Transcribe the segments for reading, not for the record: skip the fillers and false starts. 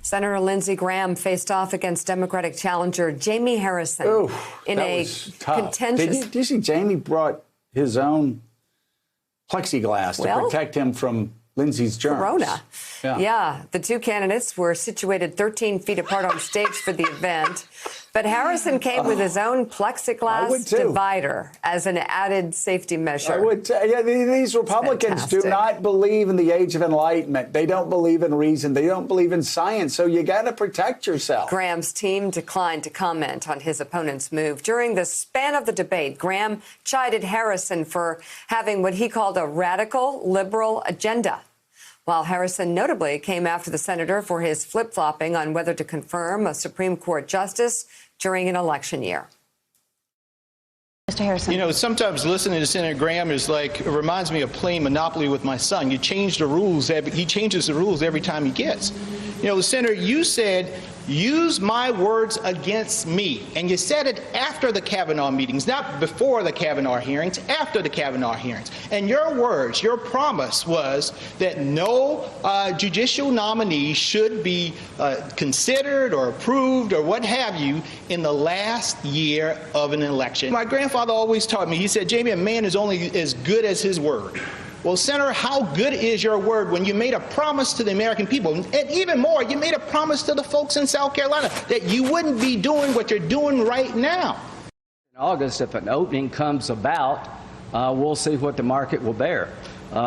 Senator Lindsey Graham faced off against Democratic challenger Jamie Harrison in a contentious. Did you see Jamie brought his own plexiglass to protect him from Lindsey's germs? Corona. Yeah, the two candidates were situated 13 feet apart on stage for the event. But Harrison came with his own plexiglass divider as an added safety measure. I would yeah, these Republicans do not believe in the age of enlightenment. They don't believe in reason. They don't believe in science. So you got to protect yourself. Graham's team declined to comment on his opponent's move. During the span of the debate, Graham chided Harrison for having what he called a radical liberal agenda, while Harrison notably came after the senator for his flip-flopping on whether to confirm a Supreme Court justice during an election year. Mr. Harrison. You know, sometimes listening to Senator Graham is like, it reminds me of playing Monopoly with my son. You change the rules, he changes the rules every time he gets. You know, Senator, you said, use my words against me. And you said it after the Kavanaugh meetings, not before the Kavanaugh hearings, after the Kavanaugh hearings. And your words, your promise was that no judicial nominee should be considered or approved or what have you in the last year of an election. My grandfather always taught me, he said, Jamie, a man is only as good as his word. Well, Senator, how good is your word when you made a promise to the American people? And even more, you made a promise to the folks in South Carolina that you wouldn't be doing what you're doing right now. In August, if an opening comes about, we'll see what the market will bear.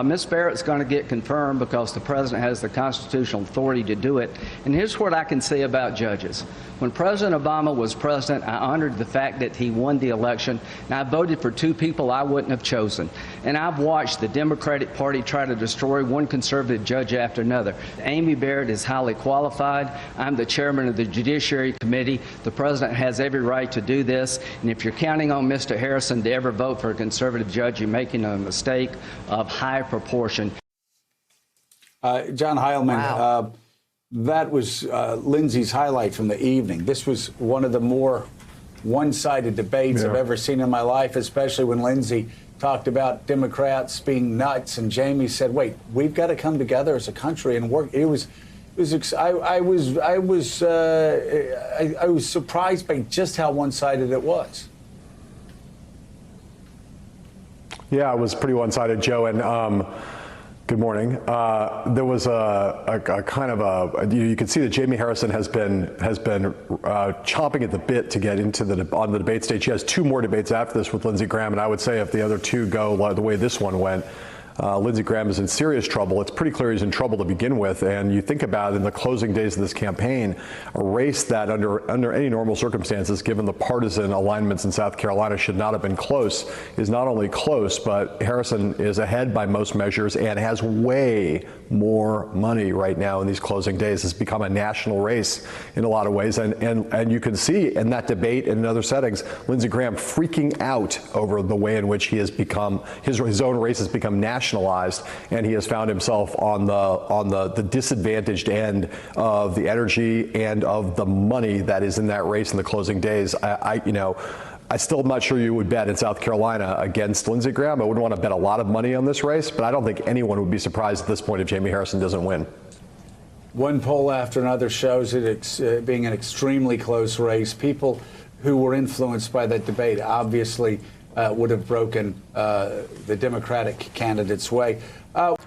Ms. Barrett's going to get confirmed because the president has the constitutional authority to do it. And here's what I can say about judges. When President Obama was president, I honored the fact that he won the election, and I voted for two people I wouldn't have chosen. And I've watched the Democratic Party try to destroy one conservative judge after another. Amy Barrett is highly qualified. I'm the chairman of the Judiciary Committee. The president has every right to do this. And if you're counting on Mr. Harrison to ever vote for a conservative judge, you're making a mistake of high proportion. John Heilman, that was Lindsey's highlight from the evening. This was one of the more one-sided debates I've ever seen in my life, especially when Lindsey talked about Democrats being nuts, and Jamie said, "Wait, we've got to come together as a country and work." I was surprised by just how one-sided it was. Yeah, it was pretty one-sided, Joe. And good morning. There was a kind of you can see that Jamie Harrison has been chomping at the bit to get into on the debate stage. She has two more debates after this with Lindsey Graham, and I would say if the other two go the way this one went, Lindsey Graham is in serious trouble. It's pretty clear he's in trouble to begin with. And you think about it, in the closing days of this campaign, a race that under any normal circumstances, given the partisan alignments in South Carolina, should not have been close, is not only close, but Harrison is ahead by most measures and has way more money right now in these closing days. It's become a national race in a lot of ways. And you can see in that debate and in other settings, Lindsey Graham freaking out over the way in which he has become, his own race has become nationalized, and he has found himself on the disadvantaged end of the energy and of the money that is in that race in the closing days. I still am not sure you would bet in South Carolina against Lindsey Graham. I wouldn't want to bet a lot of money on this race, but I don't think anyone would be surprised at this point if Jamie Harrison doesn't win. One poll after another shows it being an extremely close race. People who were influenced by that debate obviously would have broken the Democratic candidate's way.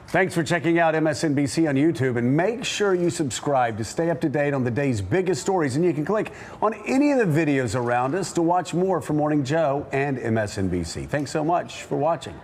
Thanks for checking out MSNBC on YouTube, and make sure you subscribe to stay up to date on the day's biggest stories. And you can click on any of the videos around us to watch more from Morning Joe and MSNBC. Thanks so much for watching.